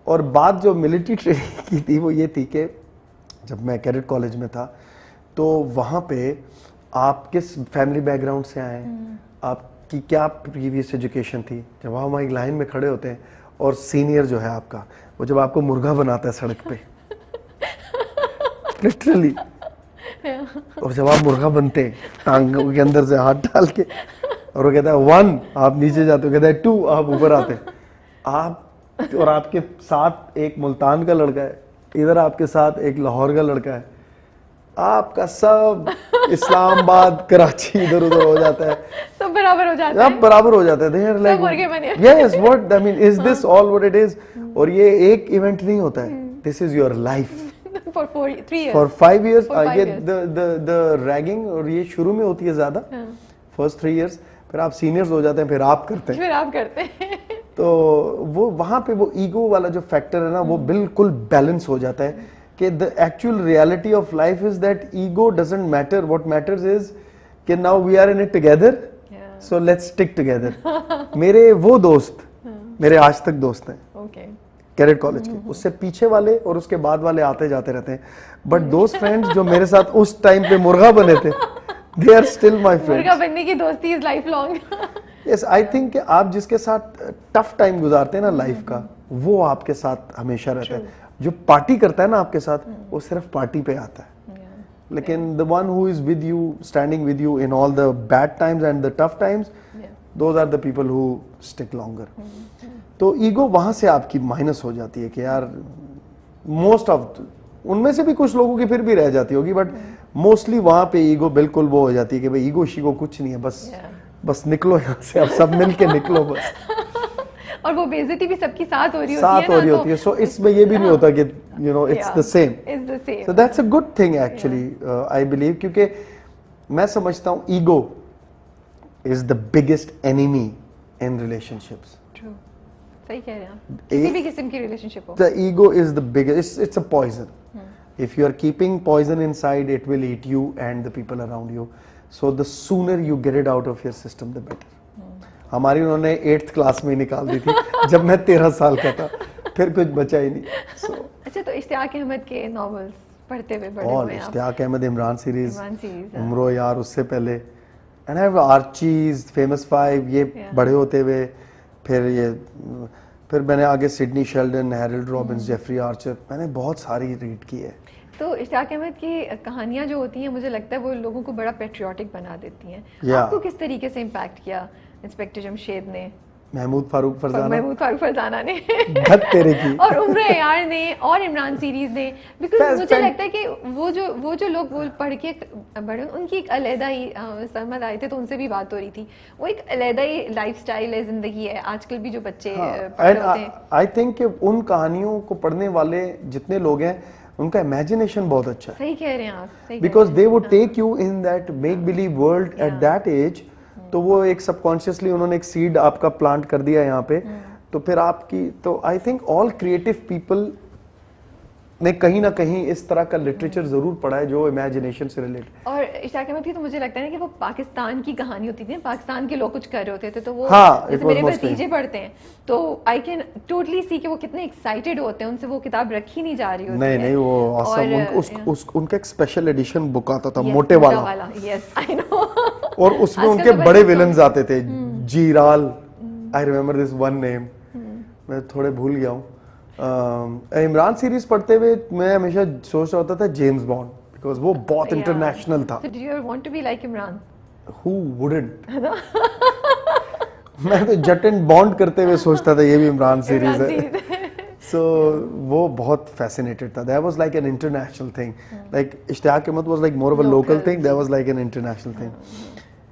और बात जो मिलिट्री ट्रेनिंग की थी वो ये थी कि जब मैं कैडेट कॉलेज में था तो वहाँ पे आप किस फैमिली बैकग्राउंड से आए, आपकी क्या प्रीवियस एजुकेशन थी। जब हम वहाँ एक लाइन में खड़े होते हैं और सीनियर जो है आपका, वो जब आपको मुर्गा बनाता है सड़क पे लिटरली, और जब आप मुर्गा बनते हैं टांगों के अंदर से हाथ डाल के, और वो कहता है 1 आप नीचे जाते हो, कहता है 2 आप ऊपर आते हैं, आप और आपके साथ एक मुल्तान का लड़का है, इधर आपके साथ एक लाहौर का लड़का है, आपका सब इस्लामाबाद कराची इधर उधर हो जाता है, सब बराबर हो जाता है, सब बराबर हो जाते हैं, like yes what I mean is this all what it is. और ये एक इवेंट नहीं होता है, this is your life for 3 years, for 5 years। For 5 ये years. the ragging और ये शुरू में होती है ज्यादा, फर्स्ट 3 years, फिर आप सीनियर्स हो जाते हैं, फिर आप करते हैं। तो वो वहां पे वो ईगो वाला जो फैक्टर है ना, वो बिल्कुल बैलेंस हो जाता है कि the actual reality of life is that ego doesn't matter, what matters is कि now we are in it together, so let's stick together. मेरे वो दोस्त मेरे आज तक दोस्त हैं कैडेट कॉलेज के, उससे पीछे वाले और उसके बाद वाले आते जाते रहते हैं, बट दोस्त फ्रेंड्स जो मेरे साथ उस टाइम पे मुर्गा बने थे, they are still my friends. मुर्गा बनने की दोस्ती is life long. Yes, I think कि आप जिसके साथ टफ टाइम गुजारते हैं ना लाइफ का, वो आपके साथ हमेशा रहता है। जो पार्टी करता है ना आपके साथ, वो सिर्फ पार्टी पे आता है, लेकिन the one who is with you, standing with you in all the bad times and the tough times, those are the people who stick longer. तो ईगो वहां से आपकी माइनस हो जाती है कि यार मोस्ट ऑफ, उनमें से भी कुछ लोगों की फिर भी रह जाती होगी, बट मोस्टली वहां पे ईगो बिल्कुल वो हो जाती है कि भाई ईगो शीगो कुछ नहीं है, बस निकलो यहाँ से, अब सब मिलके निकलो बस। और वो बेइज्जती भी सबकी साथ हो रही होती है, सो इसमें ये भी नहीं होता कि you know it's the same, so that's a good thing actually, I believe, क्योंकि मैं समझता हूँ ego is the biggest enemy in relationships. सही कह रहे हैं आप, किसी भी किस्म की रिलेशनशिप हो। The ego is the biggest, it's a poison. If you are keeping poison inside, it will eat you and the people around you. So the sooner you get it out of your system, the better. हमारी उन्होंने 8th class में निकाल दी थी जब मैं 13 साल का था, फिर कुछ बचा ही नहीं। So, अच्छा, तो इश्तियाक अहमद के नॉवेल्स पढ़ते हुए बड़े हुए आप? इश्तियाक अहमद, इमरान सीरीज, उम्रो यार उससे पहले, and I have Archies, famous 5, ये बड़े होते हुए, फिर मैंने आगे Sidney Sheldon, Harold Robbins, Jeffrey Archer, मैंने बहुत सारी रीड की है। तो इश्तियाक अहमद की कहानियां जो होती हैं, मुझे लगता है वो लोगों को बड़ा पेट्रियाटिक बना देती हैं। आपको किस तरीके से इम्पैक्ट किया इंस्पेक्टर जमशेद ने, महमूद फारूक फरजाना ने तेरे की और उम्र यार ने और इमरान सीरीज ने, बिकॉज मुझे लगता है कि वो जो लोग वो पढ़ के बड़े, उनकी एक अलहदा ही, सरमद आए थे तो उनसे भी बात हो रही थी, वो एक अलहदा ही लाइफस्टाइल है, जिंदगी है। आजकल भी जो बच्चे पढ़ रहे हैं, आई थिंक कि उन कहानियों को पढ़ने वाले जितने लोग हैं, उनका इमेजिनेशन बहुत अच्छा है। सही कह रहे हैं आप, because they would take you in that make believe world at that age. तो वो एक सबकॉन्शियसली उन्होंने एक सीड आपका प्लांट कर दिया यहाँ पे, तो फिर आपकी, तो I think all creative people ने कहीं ना कहीं इस तरह का लिटरेचर जरूर पढ़ा है जो इमेजिनेशन से रिलेटेड। और इश्तियाक अहमद की तो मुझे लगता है ना कि वो पाकिस्तान की कहानी होती थी, पाकिस्तान के लोग कुछ कर रहे होते थे, तो वो जैसे मेरे भतीजे पढ़ते हैं, तो आई कैन टोटली सी कि वो कितने एक्साइटेड होते हैं, उनसे वो किताब रखी नहीं जा रही होती है। नहीं वो awesome, उनका एक स्पेशल एडिशन बुक आता था, मोटे वाला। Yes, I know. और उसमें उनके बड़े विलन्स आते थे, जीराल, I remember this one name, मैं थोड़े भूल गया हूँ। इमरान सीरीज पढ़ते हुए मैं हमेशा सोच रहा होता था जेम्स बॉन्ड, बिकॉज वो बहुत इंटरनेशनल था। Did you ever want to be like Imran? Who wouldn't? मैं तो जट एंड बॉन्ड करते हुए सोचता था ये भी इमरान सीरीज है। So वो बहुत fascinated था। That was like an international thing. Like Ishtiyaq Ahmad was like more of a local thing. That was like an international thing.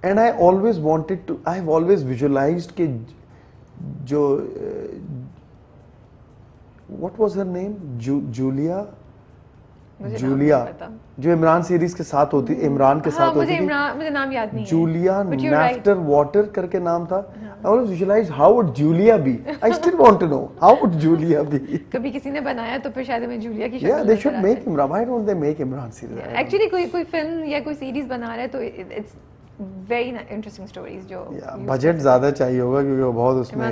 And I always wanted to. I have always visualized कि जो what was her name? Julia जो Imran series के साथ होती, इमरान के साथ होती थी, मुझे नाम याद नहीं है। जूलिया नैफ्टर वाटर करके नाम था। I always visualized how would Julia be? I still want to know how would Julia be? कभी किसी ने बनाया तो फिर शायद हमें जूलिया की शक्ल। Yeah, they should make Imran. Why don't they make Imran series? Actually कोई फिल्म या कोई सीरीज बना रहा है तो it's very interesting stories जो बजट ज्यादा चाहिए होगा क्योंकि वो बहुत उसमें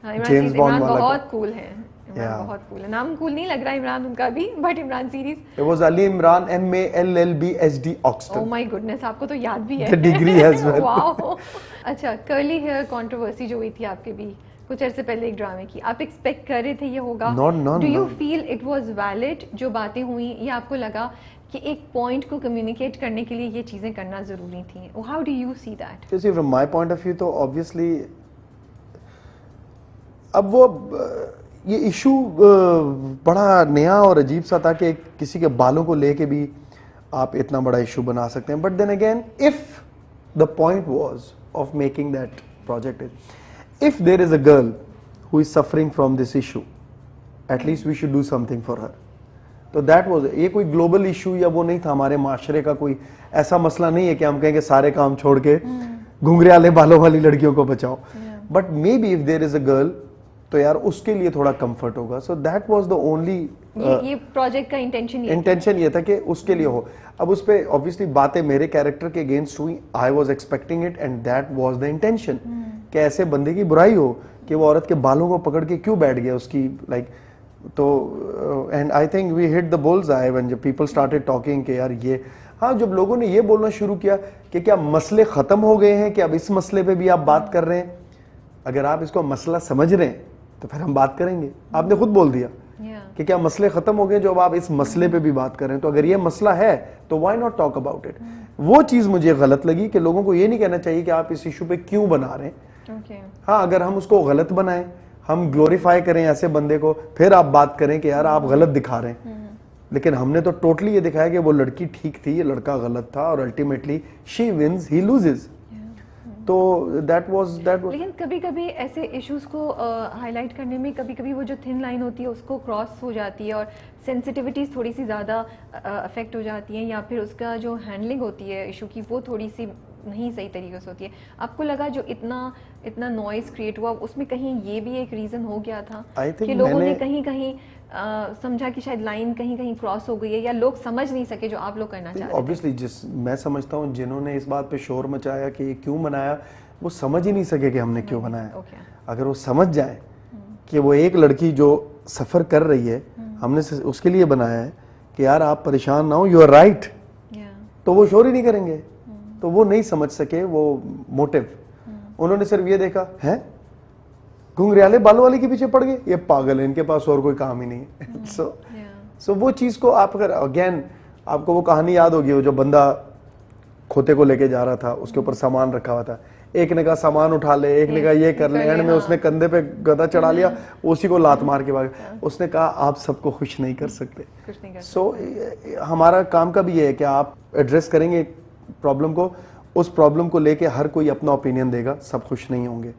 जेम्स बॉन्ड वाला बहुत कूल है। बहुत कूल है। नाम कूल नहीं लग रहा इमरान उनका भी, but Imran series. It was Ali Imran, MALLBHD Oxton. Oh my goodness, आपको तो याद भी है। The degree as well. Wow. अच्छा, कर्ली हेयर कंट्रोवर्सी जो हुई थी आपके भी कुछ अर्से पहले एक ड्रामे की, आप एक्सपेक्ट कर रहे थे ये होगा? Do you feel it was valid जो बातें हुई, या आपको लगा कि एक पॉइंट को कम्युनिकेट करने के लिए ये चीजें करना जरूरी थी? How do you see that? You see, from my point of view तो ऑब्वियसली अब वो ये इशू बड़ा नया और अजीब सा था कि किसी के बालों को लेके भी आप इतना बड़ा इशू बना सकते हैं। But then again, if the point was of making that project is if there is a girl who is suffering from this issue, at least we should do something for her. तो that was, ये कोई global issue या वो नहीं था, हमारे माशरे का कोई ऐसा मसला नहीं है कि हम कहेंगे सारे काम छोड़ के घुंघराले बालों वाली लड़कियों को बचाओ। But maybe if there is a girl तो यार उसके लिए थोड़ा कंफर्ट होगा। So that was the only, ये प्रोजेक्ट का इंटेंशन ये था कि उसके लिए हो। अब उस पे ऑब्वियसली बातें मेरे कैरेक्टर के अगेंस्ट हुई, I was expecting it and that was the intention कि ऐसे बंदे की बुराई हो कि वो औरत के बालों को पकड़ के क्यों बैठ गया उसकी लाइक। तो and I think we hit the bull's eye when people started talking कि यार ये, हाँ, जब लोगों ने ये बोलना शुरू किया कि क्या मसले खत्म हो गए हैं कि अब इस मसले पे भी आप बात कर रहे हैं, अगर आप इसको मसला समझ रहे हैं तो फिर हम बात करेंगे। आपने खुद बोल दिया कि क्या मसले खत्म हो गए जो अब आप इस मसले पे भी बात करें, तो अगर ये मसला है तो why not talk about it. वो चीज मुझे गलत लगी कि लोगों को ये नहीं कहना चाहिए कि आप इस इशू पे क्यों बना रहे हैं। हाँ, अगर हम उसको गलत बनाएं, हम ग्लोरीफाई करें ऐसे बंदे को, फिर आप बात करें कि यार आप गलत दिखा रहे हैं। लेकिन हमने तो टोटली ये दिखाया कि वो लड़की ठीक थी, ये लड़का गलत था, और ultimately she wins, he loses. तो दैट वाज लेकिन कभी-कभी ऐसे इश्यूज को हाईलाइट करने में कभी-कभी वो जो थिन लाइन होती है उसको क्रॉस हो जाती है और सेंसिटिविटीज थोड़ी सी ज़्यादा अफेक्ट हो जाती हैं, या फिर उसका जो हैंडलिंग होती है इशू की वो थोड़ी सी नहीं सही तरीके से होती है। आपको लगा जो इतना नॉइज क्रिएट हुआ उसमें कहीं ये भी एक रीज़न हो गया था कि लोगों ने कहीं समझा कि शायद लाइन कहीं क्रॉस हो गई है, या लोग समझ नहीं सके जो आप लोग करना चाहते थे? ऑब्वियसली मैं समझता हूँ जिन्होंने इस बात पे शोर मचाया कि क्यों बनाया, वो समझ ही नहीं सके कि हमने क्यों बनाया। अगर वो समझ जाए कि वो एक लड़की जो सफ़र कर रही है, हमने उसके लिए बनाया है कि यार आप परेशान ना हो, यू आर राइट, तो वो शोर ही नहीं करेंगे। तो वो नहीं समझ सके वो मोटिव। उन्होंने सिर्फ ये देखा है घुंघराले बालों वाले के पीछे पड़ गए, ये पागल है, इनके पास और कोई काम ही नहीं है। सो वो चीज को आप अगर अगेन, आपको वो कहानी याद होगी, वो जो बंदा खोते को लेके जा रहा था, उसके ऊपर सामान रखा हुआ था, एक ने कहा सामान उठा ले, एक ने कहा ये कर ले, एंड में उसने कंधे पे गधा चढ़ा लिया, उसी को लात मार के भाग। उसने कहा आप सबको खुश नहीं कर सकते। सो हमारा काम का भी ये है कि आप एड्रेस करेंगे प्रॉब्लम को, उस प्रॉब्लम को लेके हर कोई अपना ओपिनियन देगा, सब खुश नहीं होंगे,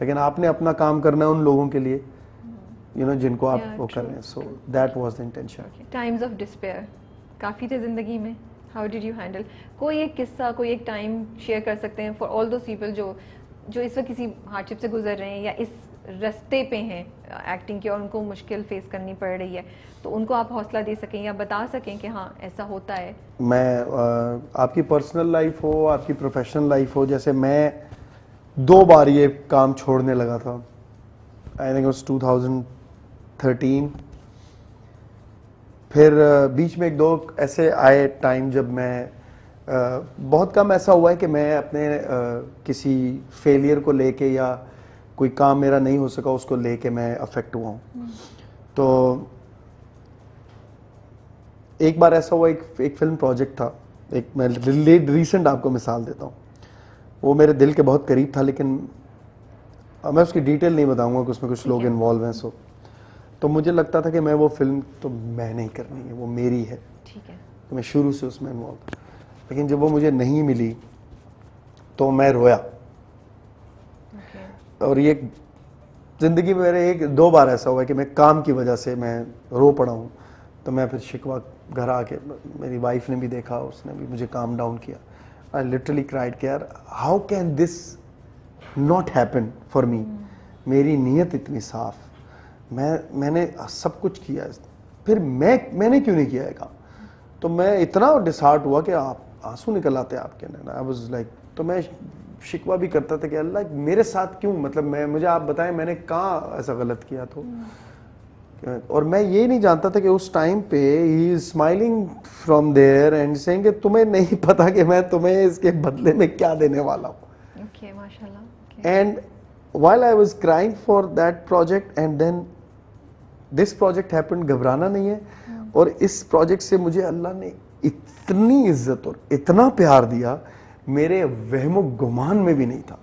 लेकिन आपने अपना काम करना है उन लोगों के लिए, यू नो, जिनको आप वो कर रहे हैं। सो that was the intention. Times of despair काफ़ी थे ज़िंदगी में, हाउ डिड यू हैंडल? कोई एक किस्सा, कोई एक टाइम शेयर कर सकते हैं फॉर ऑल दोस पीपल जो इस वक्त किसी हार्डशिप से गुजर रहे हैं या इस रास्ते पे हैं एक्टिंग के और उनको मुश्किल फेस करनी पड़ रही है, तो उनको आप हौसला दे सकें या बता सकें कि हाँ ऐसा होता है। मैं आपकी पर्सनल लाइफ हो, आपकी प्रोफेशनल लाइफ हो, जैसे मैं 2 बार ये काम छोड़ने लगा था। I think was 2013। फिर बीच में 1-2 ऐसे आए टाइम जब मैं बहुत कम ऐसा हुआ है कि मैं अपने किसी फेलियर को लेके या कोई काम मेरा नहीं हो सका उसको लेके मैं अफेक्ट हुआ हूँ। तो एक बार ऐसा हुआ, एक फिल्म प्रोजेक्ट था, एक मैं रिसेंट आपको मिसाल देता हूँ, वो मेरे दिल के बहुत करीब था, लेकिन मैं उसकी डिटेल नहीं बताऊंगा कि उसमें कुछ लोग इन्वॉल्व हैं। सो तो मुझे लगता था कि मैं वो फिल्म तो मैं नहीं करनी है, वो मेरी है, ठीक है, तो मैं शुरू से उसमें इन्वॉल्व था। लेकिन जब वो मुझे नहीं मिली तो मैं रोया। और ये ज़िंदगी में मेरे 1-2 बार ऐसा हुआ है कि मैं काम की वजह से मैं रो पड़ा हूँ। तो मैं फिर शिकवा घर आके, मेरी वाइफ ने भी देखा, उसने भी मुझे काम डाउन किया। आई लिटरली क्राइड कि यार how can this not happen for me. मेरी नीयत इतनी साफ, मैंने सब कुछ किया, फिर मैंने क्यों नहीं किया है काम। तो मैं इतना डिसहार्ट हुआ कि आप आंसू निकल आते आपके अंदर। आई वाज लाइक, तो मैं शिकवा भी करता था कि अल्लाह मेरे साथ क्यों, मतलब मुझे आप बताएं मैंने कहाँ ऐसा गलत किया। तो और मैं ये नहीं जानता था कि उस टाइम पे he is smiling from there and saying कि तुम्हें नहीं पता कि मैं तुम्हें इसके बदले में क्या देने वाला हूँ। ओके, माशाल्लाह। And while I was crying for that project and then this project happened, घबराना नहीं है। और इस प्रोजेक्ट से मुझे अल्लाह ने इतनी इज्जत और इतना प्यार दिया, मेरे वहमो गुमान में भी नहीं था।